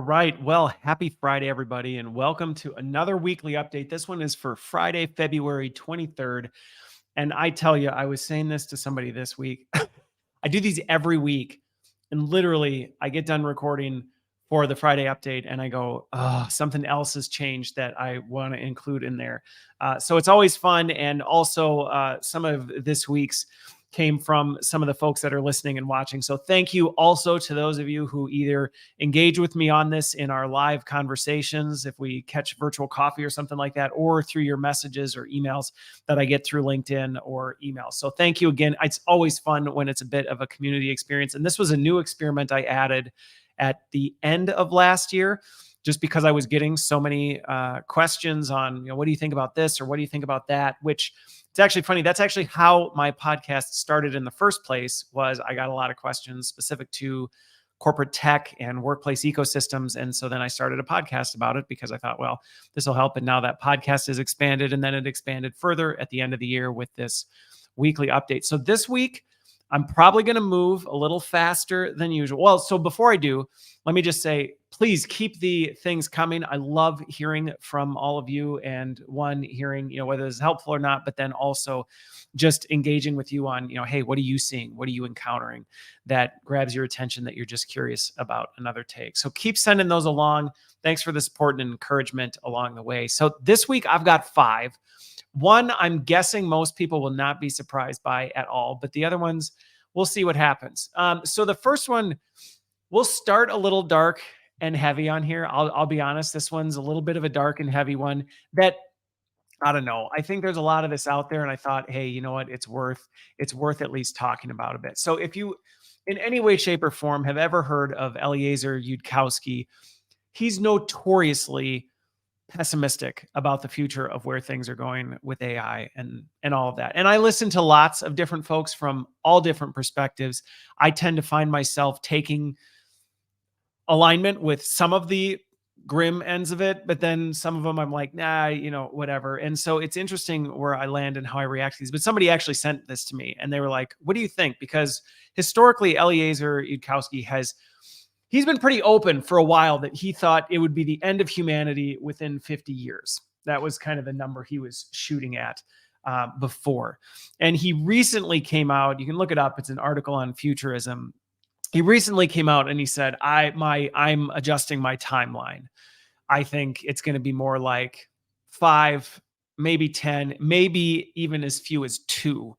right. Well, happy Friday, everybody, and welcome to another weekly update. This one is for Friday, February 23rd. And I tell you, I was saying this to somebody this week. I do these every week. And literally, I get done recording for the Friday update and I go, oh, something else has changed that I want to include in there. So it's always fun. And also, some of this week's came from some of the folks that are listening and watching. So thank you also to those of you who either engage with me on this in our live conversations, if we catch virtual coffee or something like that, or through your messages or emails that I get through LinkedIn or emails. So thank you again. It's always fun when it's a bit of a community experience. And this was a new experiment I added at the end of last year, just because I was getting so many questions on, what do you think about this? Or what do you think about that? Which it's actually funny. That's actually how my podcast started in the first place. Was I got a lot of questions specific to corporate tech and workplace ecosystems. And so then I started a podcast about it because I thought, well, this will help. And now that podcast is expanded, and then it expanded further at the end of the year with this weekly update. So this week, I'm probably going to move a little faster than usual. Well, so before I do, let me just say, please keep the things coming. I love hearing from all of you, and hearing, whether it's helpful or not, but then also just engaging with you on, hey, what are you seeing? What are you encountering that grabs your attention, that you're just curious about another take? So keep sending those along. Thanks for the support and encouragement along the way. So this week I've got 5. One, I'm guessing most people will not be surprised by at all, but the other ones, we'll see what happens. So the first one, we'll start a little dark and heavy on here. I'll be honest, this one's a little bit of a dark and heavy one that, I don't know. I think there's a lot of this out there, and I thought, hey, you know what? It's worth at least talking about a bit. So if you, in any way, shape, or form, have ever heard of Eliezer Yudcowski, he's notoriously pessimistic about the future of where things are going with AI and all of that. And I listen to lots of different folks from all different perspectives. I tend to find myself taking alignment with some of the grim ends of it, but then some of them I'm like, nah, whatever. And so it's interesting where I land and how I react to these. But somebody actually sent this to me and they were like, what do you think? Because historically, Eliezer Yudcowski he's been pretty open for a while that he thought it would be the end of humanity within 50 years. That was kind of the number he was shooting at before. And he recently came out, you can look it up, it's an article on futurism. He recently came out and he said, I'm adjusting my timeline. I think it's going to be more like 5, maybe 10, maybe even as few as 2.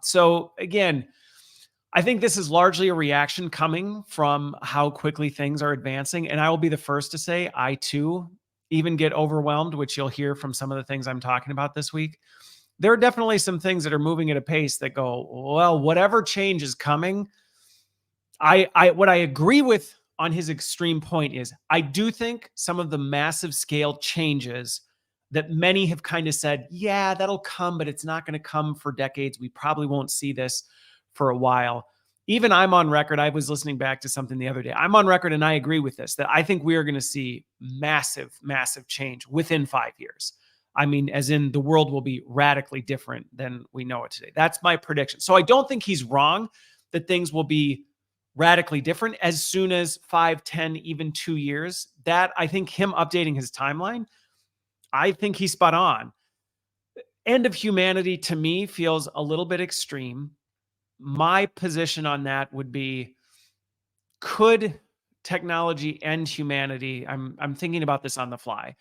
So again, I think this is largely a reaction coming from how quickly things are advancing. And I will be the first to say, I too even get overwhelmed, which you'll hear from some of the things I'm talking about this week. There are definitely some things that are moving at a pace that go, well, whatever change is coming, what I agree with on his extreme point is I do think some of the massive scale changes that many have kind of said, yeah, that'll come, but it's not going to come for decades. We probably won't see this for a while. Even I'm on record. I was listening back to something the other day. I'm on record and I agree with this, that I think we are going to see massive, massive change within 5 years. I mean, as in the world will be radically different than we know it today. That's my prediction. So I don't think he's wrong that things will be radically different as soon as 5, 10, even 2 years. That, I think him updating his timeline, I think he's spot on. End of humanity to me feels a little bit extreme. My position on that would be, could technology end humanity? I'm thinking about this on the fly.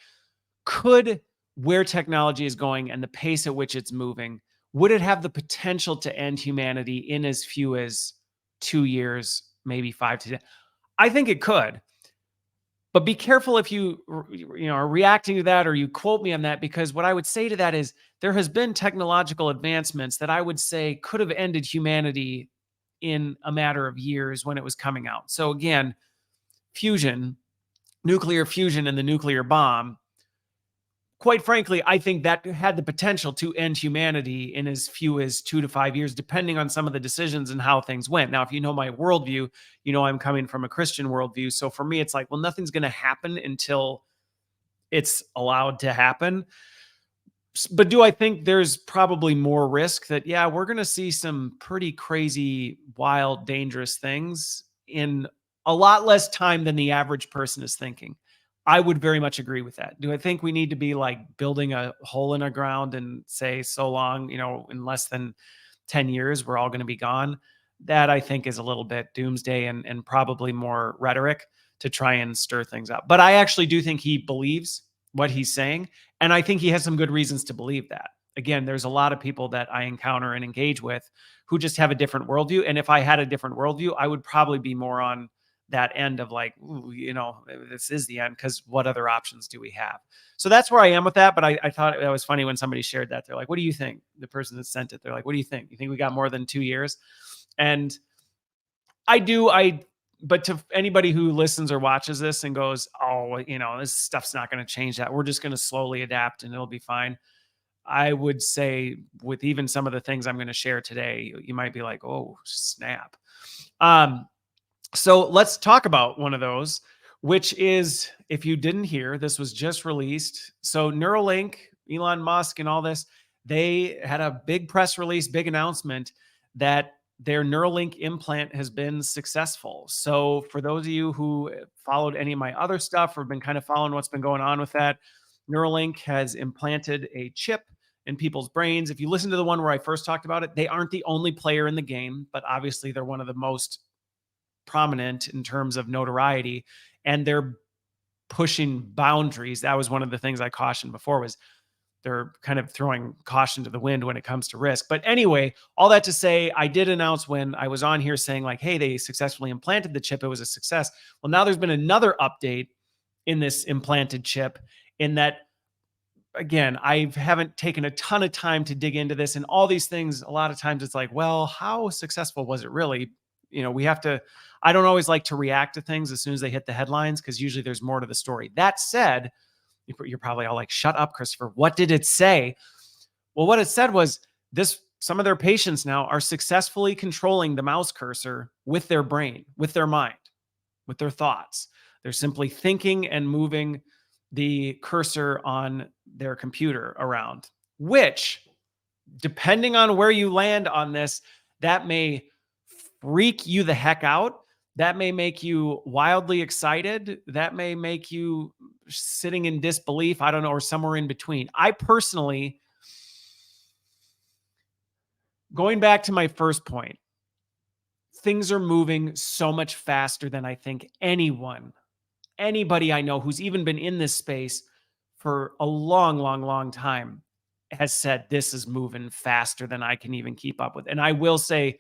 Could where technology is going and the pace at which it's moving, would it have the potential to end humanity in as few as 2 years, maybe 5 to 10? I think it could. But be careful if you are reacting to that or you quote me on that, because what I would say to that is there has been technological advancements that I would say could have ended humanity in a matter of years when it was coming out. So again, fusion, nuclear fusion and the nuclear bomb, quite frankly, I think that had the potential to end humanity in as few as 2 to 5 years, depending on some of the decisions and how things went. Now, if you know my worldview, I'm coming from a Christian worldview. So for me, it's like, well, nothing's going to happen until it's allowed to happen. But do I think there's probably more risk that, yeah, we're going to see some pretty crazy, wild, dangerous things in a lot less time than the average person is thinking. I would very much agree with that. Do I think we need to be like building a hole in our ground and say, so long, in less than 10 years, we're all going to be gone? That I think is a little bit doomsday and probably more rhetoric to try and stir things up. But I actually do think he believes what he's saying. And I think he has some good reasons to believe that. Again, there's a lot of people that I encounter and engage with who just have a different worldview. And if I had a different worldview, I would probably be more on that end of like, ooh, this is the end, because what other options do we have? So that's where I am with that. But I thought it was funny when somebody shared that. They're like, what do you think? The person that sent it, they're like, what do you think? You think we got more than 2 years? And I do. But to anybody who listens or watches this and goes, oh, this stuff's not going to change that. We're just going to slowly adapt and it'll be fine. I would say with even some of the things I'm going to share today, you might be like, oh, snap. So let's talk about one of those, which is, if you didn't hear, this was just released. So Neuralink, Elon Musk and all this, they had a big press release, big announcement that their Neuralink implant has been successful. So for those of you who followed any of my other stuff or been kind of following what's been going on with that, Neuralink has implanted a chip in people's brains. If you listen to the one where I first talked about it, they aren't the only player in the game, but obviously they're one of the most prominent in terms of notoriety, and they're pushing boundaries. That was one of the things I cautioned before, was they're kind of throwing caution to the wind when it comes to risk. But anyway, all that to say, I did announce when I was on here saying like, hey, they successfully implanted the chip. It was a success. Well, now there's been another update in this implanted chip, in that, again, I haven't taken a ton of time to dig into this, and all these things. A lot of times it's like, well, how successful was it really? I don't always like to react to things as soon as they hit the headlines, because usually there's more to the story. That said, you're probably all like, shut up, Christopher. What did it say? Well, what it said was some of their patients now are successfully controlling the mouse cursor with their brain, with their mind, with their thoughts. They're simply thinking and moving the cursor on their computer around, which, depending on where you land on this, that may freak you the heck out. That may make you wildly excited. That may make you sitting in disbelief. I don't know, or somewhere in between. I personally, going back to my first point, things are moving so much faster than I think anybody I know who's even been in this space for a long, long, long time has said this is moving faster than I can even keep up with. And I will say,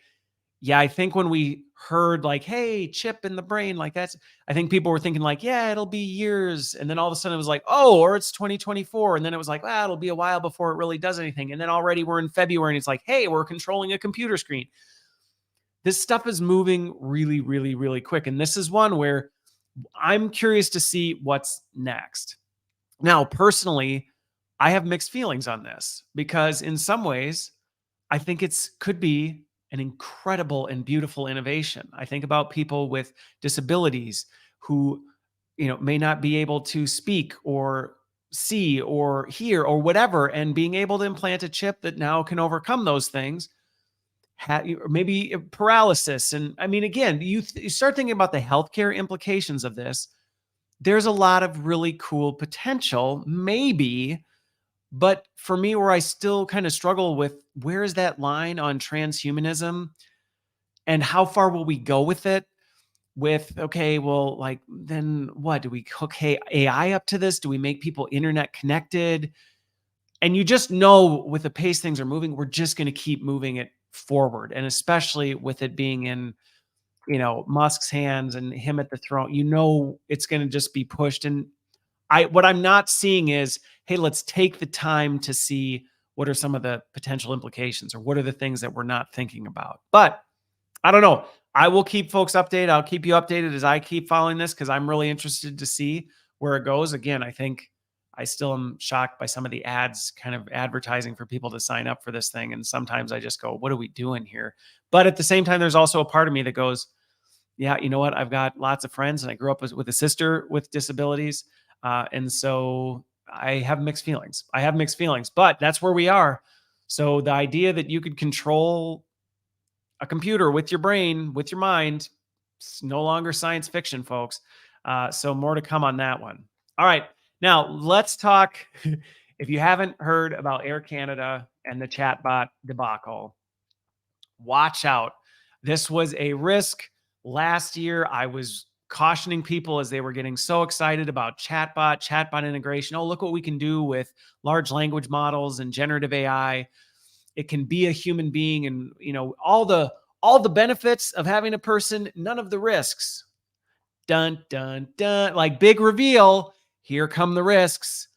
yeah, I think when we heard like, hey, chip in the brain, like I think people were thinking like, yeah, it'll be years. And then all of a sudden it was like, oh, or it's 2024. And then it was like, it'll be a while before it really does anything. And then already we're in February and it's like, hey, we're controlling a computer screen. This stuff is moving really, really, really quick. And this is one where I'm curious to see what's next. Now, personally, I have mixed feelings on this, because in some ways, I think could be an incredible and beautiful innovation. I think about people with disabilities who, may not be able to speak or see or hear or whatever, and being able to implant a chip that now can overcome those things, or maybe paralysis. And I mean, again, you start thinking about the healthcare implications of this. There's a lot of really cool potential, maybe. But for me, where I still kind of struggle with, where is that line on transhumanism and how far will we go with it? With, okay, well, like, then what? Do we hook AI up to this? Do we make people internet connected? And you just know, with the pace things are moving, we're just going to keep moving it forward. And especially with it being in, Musk's hands and him at the throne, it's going to just be pushed. And what I'm not seeing is, hey, let's take the time to see what are some of the potential implications, or what are the things that we're not thinking about. But I don't know. I will keep folks updated. I'll keep you updated as I keep following this, because I'm really interested to see where it goes. Again, I think I still am shocked by some of the ads kind of advertising for people to sign up for this thing. And sometimes I just go, what are we doing here? But at the same time, there's also a part of me that goes, yeah, you know what? I've got lots of friends, and I grew up with a sister with disabilities. And so I have mixed feelings. But that's where we are. So the idea that you could control a computer with your brain, with your mind, It's no longer science fiction, folks. So more to come on that one. All right. Now let's talk. If you haven't heard about Air Canada and the chatbot debacle, watch out. This was a risk. Last year, I was cautioning people as they were getting so excited about chatbot integration. Oh, look what we can do with large language models and generative AI. It can be a human being, and all the benefits of having a person, none of the risks. Dun dun dun. Like, big reveal. Here come the risks.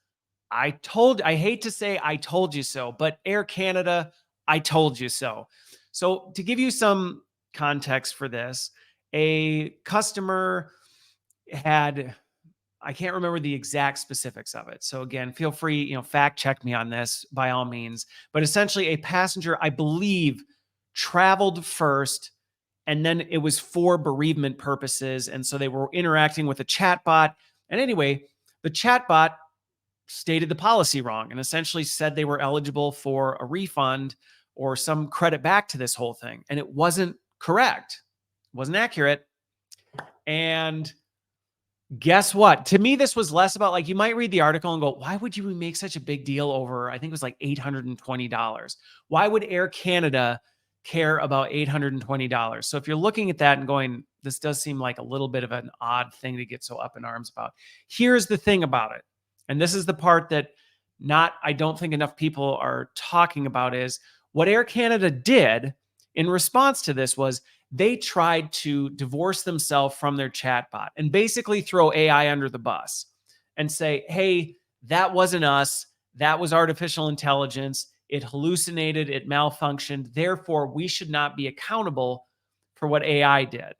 I hate to say I told you so, but Air Canada, I told you so. So, to give you some context for this, a customer had, I can't remember the exact specifics of it. So again, feel free, fact check me on this by all means. But essentially, a passenger, I believe, traveled first, and then it was for bereavement purposes. And so they were interacting with a chatbot. And anyway, the chatbot stated the policy wrong and essentially said they were eligible for a refund or some credit back to this whole thing. And it wasn't correct, it wasn't accurate. And guess what? To me, this was less about, like, you might read the article and go, why would you make such a big deal over, I think it was like $820. Why would Air Canada care about $820? So if you're looking at that and going, this does seem like a little bit of an odd thing to get so up in arms about. Here's the thing about it. And this is the part that I don't think enough people are talking about, is what Air Canada did in response to this was they tried to divorce themselves from their chatbot and basically throw AI under the bus and say, hey, that wasn't us. That was artificial intelligence. It hallucinated, it malfunctioned. Therefore, we should not be accountable for what AI did.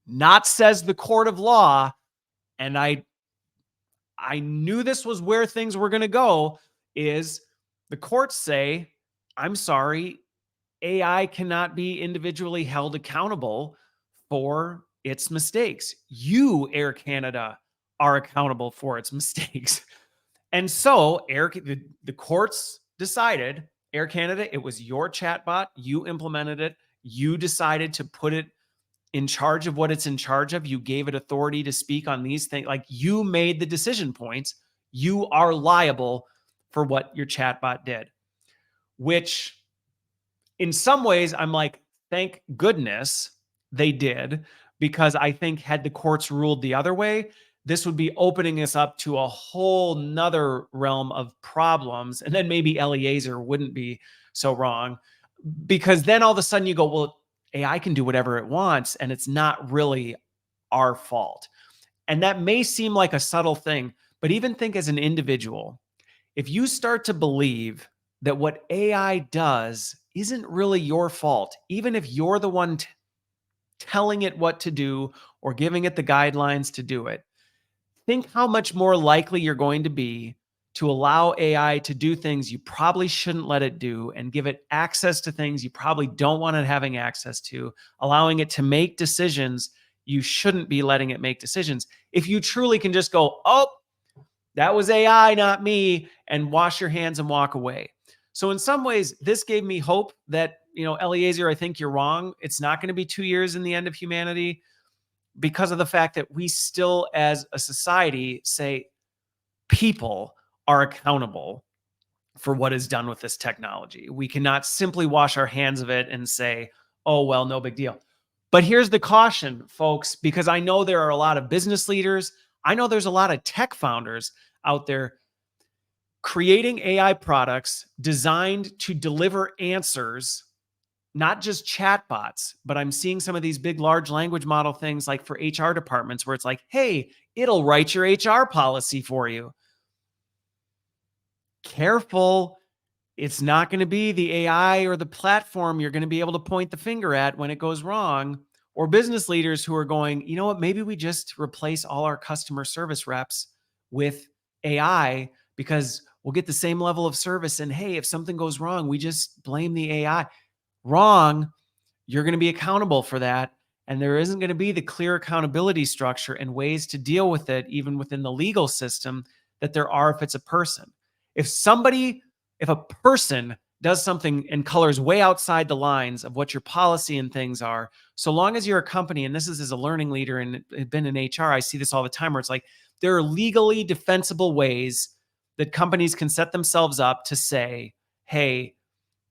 Not says the court of law. And I knew this was where things were going to go, is the courts say, I'm sorry, AI cannot be individually held accountable for its mistakes. You, Air Canada, are accountable for its mistakes. And so the courts decided, Air Canada, it was your chatbot. You implemented it. You decided to put it in charge of what it's in charge of. You gave it authority to speak on these things. Like, you made the decision points. You are liable for what your chatbot did, which in some ways I'm like, thank goodness they did, because I think had the courts ruled the other way, this would be opening us up to a whole nother realm of problems. And then maybe Eliezer wouldn't be so wrong, because then all of a sudden you go, well, AI can do whatever it wants, and it's not really our fault. And that may seem like a subtle thing, but even think as an individual, if you start to believe that what AI does isn't really your fault, even if you're the one telling it what to do or giving it the guidelines to do it, think how much more likely you're going to be to allow AI to do things you probably shouldn't let it do, and give it access to things you probably don't want it having access to, allowing it to make decisions you shouldn't be letting it make decisions. If you truly can just go, oh, that was AI, not me, and wash your hands and walk away. So in some ways, this gave me hope that, Eliezer, I think you're wrong. It's not going to be 2 years in the end of humanity, because of the fact that we still, as a society, say people are accountable for what is done with this technology. We cannot simply wash our hands of it and say, oh, well, no big deal. But here's the caution, folks, because I know there are a lot of business leaders. I know there's a lot of tech founders out there creating AI products designed to deliver answers, not just chatbots, but I'm seeing some of these big, large language model things like for HR departments where it's like, hey, it'll write your HR policy for you. Careful. It's not going to be the AI or the platform you're going to be able to point the finger at when it goes wrong. Or business leaders who are going, you know what, maybe we just replace all our customer service reps with AI, because we'll get the same level of service. And hey, if something goes wrong, we just blame the AI. Wrong. You're going to be accountable for that. And there isn't going to be the clear accountability structure and ways to deal with it, even within the legal system, that there are if it's a person. If a person does something and colors way outside the lines of what your policy and things are, so long as you're a company, and this is as a learning leader and been in HR, I see this all the time where it's like there are legally defensible ways that companies can set themselves up to say, hey,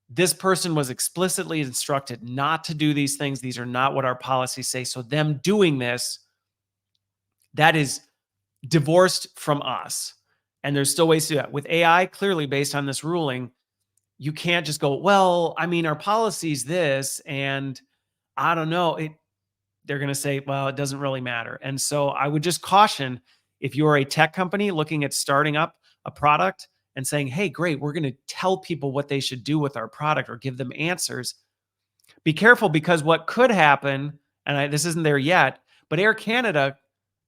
this person was explicitly instructed not to do these things. These are not what our policies say. So them doing this, that is divorced from us. And there's still ways to do that. With AI, clearly based on this ruling, you can't just go, well, I mean, our policy's this, and I don't know. They're going to say, well, it doesn't really matter. And so I would just caution, if you're a tech company looking at starting up a product and saying, hey, great, we're going to tell people what they should do with our product or give them answers. Be careful, because what could happen, and this isn't there yet, but Air Canada,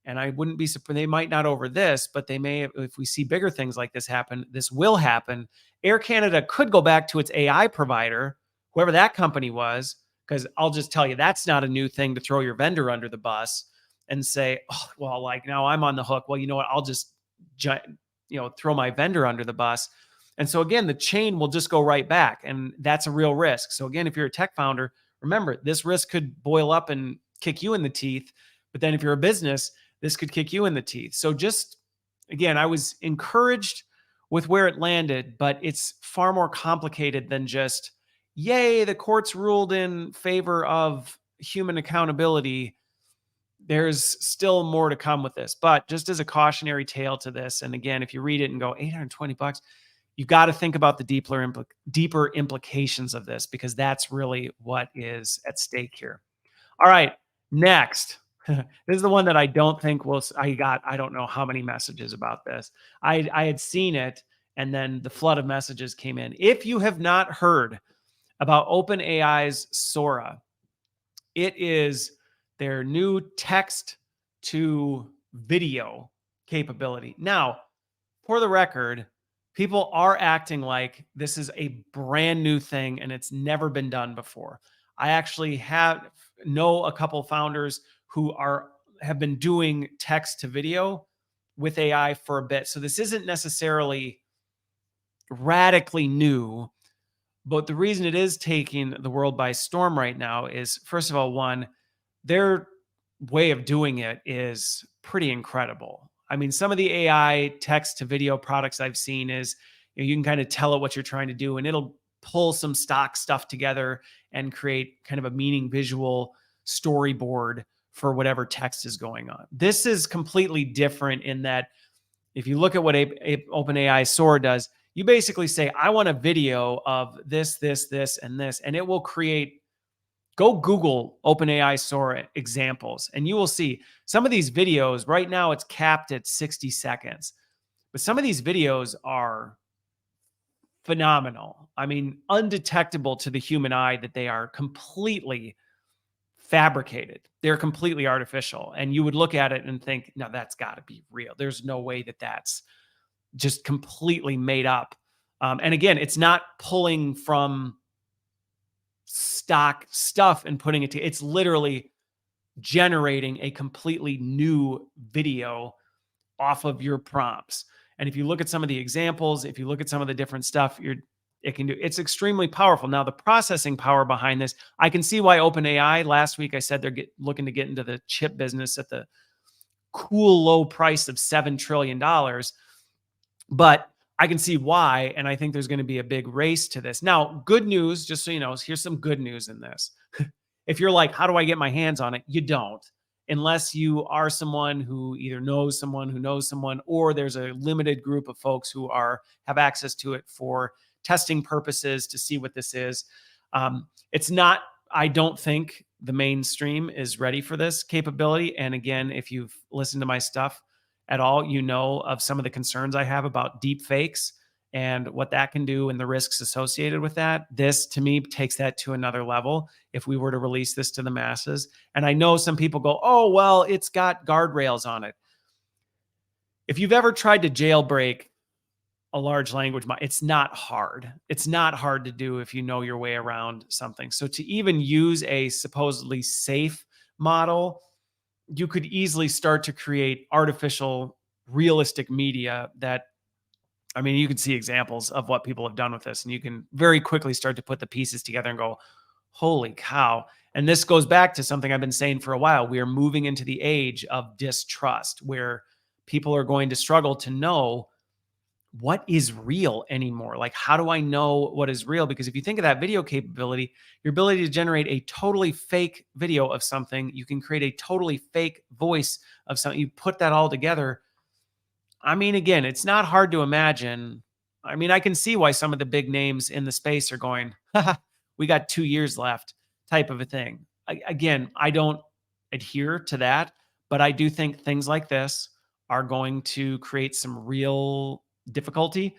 and I wouldn't be surprised, they might not over this, but they may, if we see bigger things like this happen, this will happen. Air Canada could go back to its AI provider, whoever that company was, because I'll just tell you, that's not a new thing to throw your vendor under the bus and say, oh, well, like now I'm on the hook. Well, you know what? I'll just, throw my vendor under the bus. And so again, the chain will just go right back. And that's a real risk. So again, if you're a tech founder, remember, this risk could boil up and kick you in the teeth. But then if you're a business, this could kick you in the teeth. So just, again, I was encouraged with where it landed, but it's far more complicated than just, yay, the courts ruled in favor of human accountability. There's still more to come with this. But just as a cautionary tale to this, and again, if you read it and go, $820, you got to think about the deeper implications of this, because that's really what is at stake here. All right, next. This is the one that I don't think I don't know how many messages about this. I had seen it, and then the flood of messages came in. If you have not heard about OpenAI's Sora, it is their new text to video capability. Now, for the record, people are acting like this is a brand new thing and it's never been done before. I actually know a couple founders who have been doing text to video with AI for a bit. So this isn't necessarily radically new, but the reason it is taking the world by storm right now is, first of all, one, their way of doing it is pretty incredible. I mean, some of the AI text to video products I've seen is, you can kind of tell it what you're trying to do, and it'll pull some stock stuff together and create kind of a meaning visual storyboard for whatever text is going on. This is completely different in that if you look at what OpenAI Sora does, you basically say, I want a video of this, this, this, and this, and it will create. Go Google OpenAI Sora examples, and you will see some of these videos. Right now, it's capped at 60 seconds, but some of these videos are phenomenal. I mean, undetectable to the human eye that they are completely fabricated. They're completely artificial. And you would look at it and think, no, that's got to be real. There's no way that that's just completely made up. And again, it's not pulling from stock stuff and putting it to, it's literally generating a completely new video off of your prompts. And if you look at some of the examples, if you look at some of the different stuff it's extremely powerful. Now, the processing power behind this, I can see why OpenAI, last week I said they're looking to get into the chip business at the cool low price of $7 trillion. But I can see why, and I think there's going to be a big race to this. Now, good news, just so you know, here's some good news in this. If you're like, how do I get my hands on it? You don't, unless you are someone who either knows someone who knows someone, or there's a limited group of folks who have access to it for testing purposes to see what this is. It's not, I don't think the mainstream is ready for this capability. And again, if you've listened to my stuff at all, you know of some of the concerns I have about deep fakes and what that can do and the risks associated with that. This, to me, takes that to another level if we were to release this to the masses. And I know some people go, oh, well, it's got guardrails on it. If you've ever tried to jailbreak a large language model, it's not hard. It's not hard to do if you know your way around something. So to even use a supposedly safe model, you could easily start to create artificial, realistic media that I mean, you can see examples of what people have done with this, and you can very quickly start to put the pieces together and go, holy cow. And this goes back to something I've been saying for a while. We are moving into the age of distrust, where people are going to struggle to know what is real anymore. Like, how do I know what is real? Because if you think of that video capability, your ability to generate a totally fake video of something, you can create a totally fake voice of something, you put that all together. I mean, again, it's not hard to imagine. I mean, I can see why some of the big names in the space are going, "Haha, we got 2 years left," type of a thing. Again, I don't adhere to that, but I do think things like this are going to create some real difficulty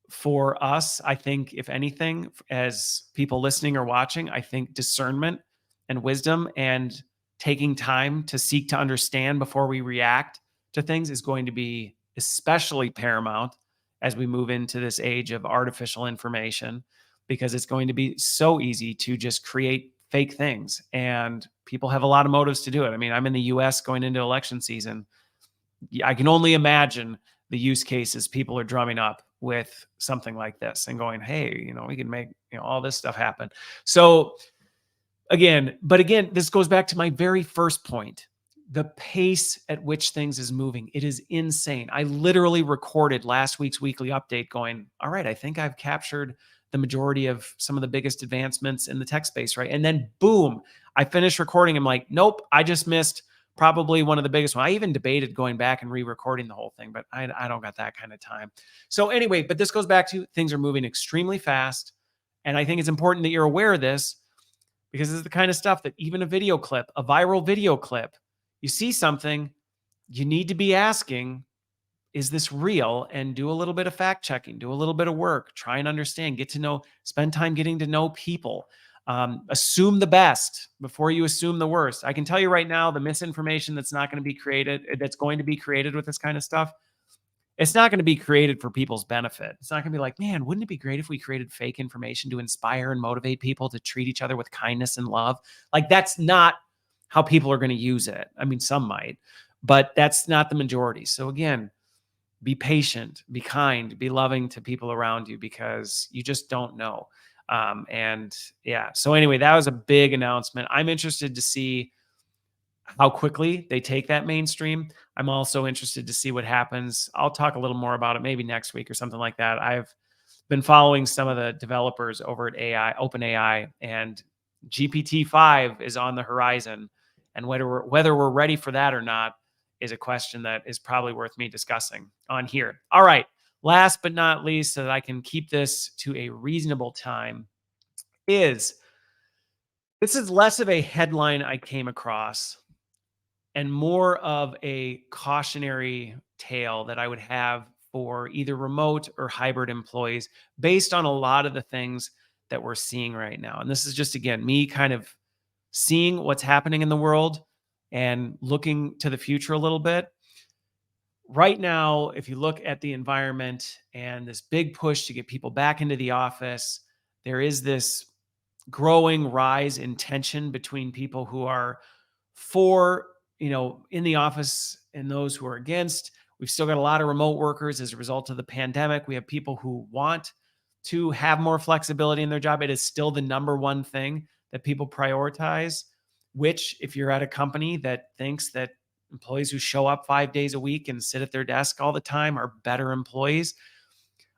for us. I think, if anything, as people listening or watching, I think discernment and wisdom and taking time to seek to understand before we react to things is going to be especially paramount as we move into this age of artificial information, because it's going to be so easy to just create fake things. And people have a lot of motives to do it. I mean, I'm in the US going into election season. I can only imagine the use cases people are drumming up with something like this and going, hey, we can make, all this stuff happen. So again, this goes back to my very first point. The pace at which things is moving, it is insane. I literally recorded last week's weekly update going, all right, I think I've captured the majority of some of the biggest advancements in the tech space, right? And then boom, I finished recording. I'm like, nope, I just missed probably one of the biggest ones. I even debated going back and re-recording the whole thing, but I don't got that kind of time. So anyway, but this goes back to things are moving extremely fast. And I think it's important that you're aware of this, because this is the kind of stuff that even a video clip, a viral video clip, you see something, you need to be asking, is this real? And do a little bit of fact checking, do a little bit of work, try and understand, get to know, spend time getting to know people. Assume the best before you assume the worst. I can tell you right now, the misinformation that's going to be created with this kind of stuff, it's not going to be created for people's benefit. It's not going to be like, man, wouldn't it be great if we created fake information to inspire and motivate people to treat each other with kindness and love? Like, that's not how people are going to use it. I mean, some might, but that's not the majority. So again, be patient, be kind, be loving to people around you, because you just don't know. And yeah, so anyway, that was a big announcement. I'm interested to see how quickly they take that mainstream. I'm also interested to see what happens. I'll talk a little more about it maybe next week or something like that. I've been following some of the developers over at OpenAI, and GPT-5 is on the horizon. And whether we're ready for that or not is a question that is probably worth me discussing on here. All right. Last but not least, so that I can keep this to a reasonable time, is this is less of a headline I came across and more of a cautionary tale that I would have for either remote or hybrid employees, based on a lot of the things that we're seeing right now. And this is just, again, me kind of seeing what's happening in the world and looking to the future a little bit. Right now, if you look at the environment and this big push to get people back into the office, there is this growing rise in tension between people who are for, in the office and those who are against. We've still got a lot of remote workers as a result of the pandemic. We have people who want to have more flexibility in their job. It is still the number one thing that people prioritize, which, if you're at a company that thinks that employees who show up 5 days a week and sit at their desk all the time are better employees,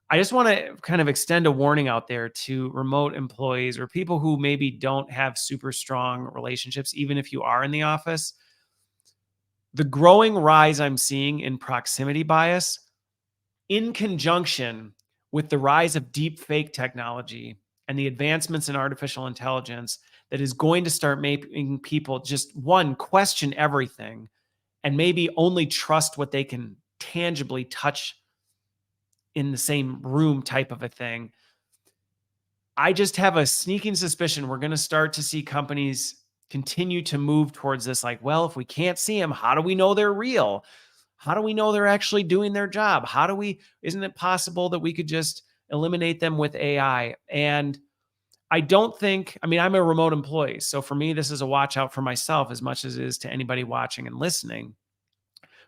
I just want to kind of extend a warning out there to remote employees or people who maybe don't have super strong relationships, even if you are in the office. The growing rise I'm seeing in proximity bias, in conjunction with the rise of deep fake technology and the advancements in artificial intelligence, that is going to start making people just, one, question everything and maybe only trust what they can tangibly touch in the same room, type of a thing. I just have a sneaking suspicion we're going to start to see companies continue to move towards this. Like, well, if we can't see them, how do we know they're real? How do we know they're actually doing their job? Isn't it possible that we could just eliminate them with AI? And I mean, I'm a remote employee. So for me, this is a watch out for myself as much as it is to anybody watching and listening.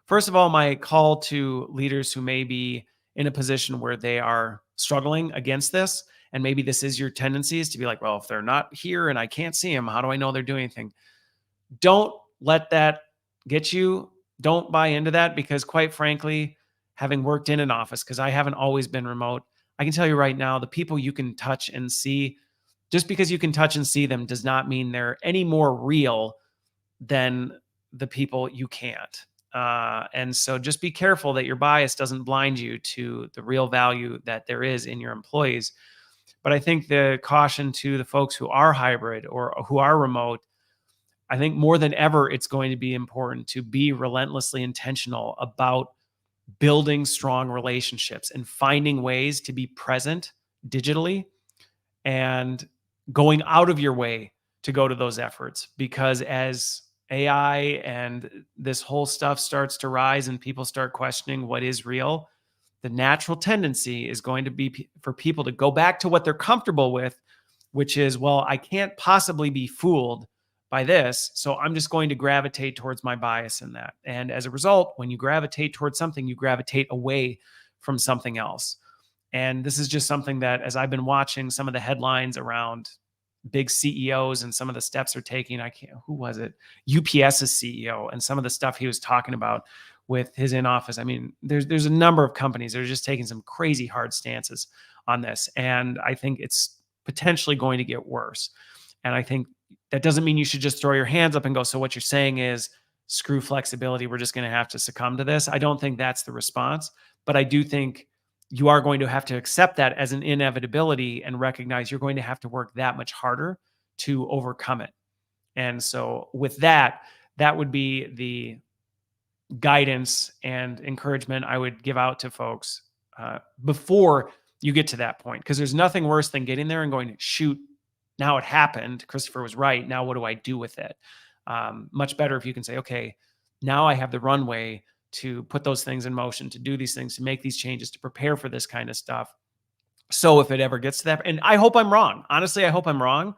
First of all, my call to leaders who may be in a position where they are struggling against this, and maybe this is your tendencies to be like, well, if they're not here and I can't see them, how do I know they're doing anything? Don't let that get you. Don't buy into that, because quite frankly, having worked in an office, because I haven't always been remote, I can tell you right now, the people you can touch and see, just because you can touch and see them does not mean they're any more real than the people you can't. And so just be careful that your bias doesn't blind you to the real value that there is in your employees. But I think the caution to the folks who are hybrid or who are remote, I think more than ever, it's going to be important to be relentlessly intentional about building strong relationships and finding ways to be present digitally and going out of your way to go to those efforts. Because as AI and this whole stuff starts to rise and people start questioning what is real, the natural tendency is going to be for people to go back to what they're comfortable with, which is, well, I can't possibly be fooled by this, so I'm just going to gravitate towards my bias in that. And as a result, when you gravitate towards something, you gravitate away from something else. And this is just something that, as I've been watching some of the headlines around big CEOs and some of the steps they're taking, who was it? UPS's CEO, and some of the stuff he was talking about with his in office. I mean, there's a number of companies that are just taking some crazy hard stances on this. And I think it's potentially going to get worse. And I think that doesn't mean you should just throw your hands up and go, so what you're saying is screw flexibility, we're just going to have to succumb to this. I don't think that's the response, but I do think you are going to have to accept that as an inevitability and recognize you're going to have to work that much harder to overcome it. And so with that, that would be the guidance and encouragement I would give out to folks before you get to that point. Because there's nothing worse than getting there and going, shoot, now it happened. Christopher was right. Now what do I do with it? Much better if you can say, okay, now I have the runway to put those things in motion, to do these things, to make these changes, to prepare for this kind of stuff. So if it ever gets to that, and I hope I'm wrong. Honestly, I hope I'm wrong.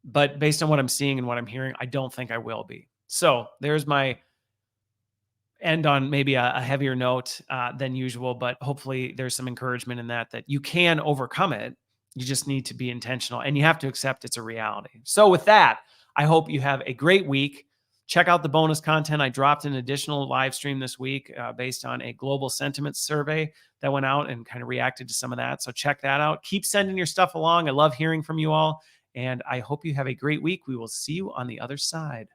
But based on what I'm seeing and what I'm hearing, I don't think I will be. So there's my end on maybe a heavier note than usual, but hopefully there's some encouragement in that you can overcome it. You just need to be intentional, and you have to accept it's a reality. So with that, I hope you have a great week. Check out the bonus content. I dropped an additional live stream this week based on a global sentiment survey that went out and kind of reacted to some of that. So check that out. Keep sending your stuff along. I love hearing from you all, and I hope you have a great week. We will see you on the other side.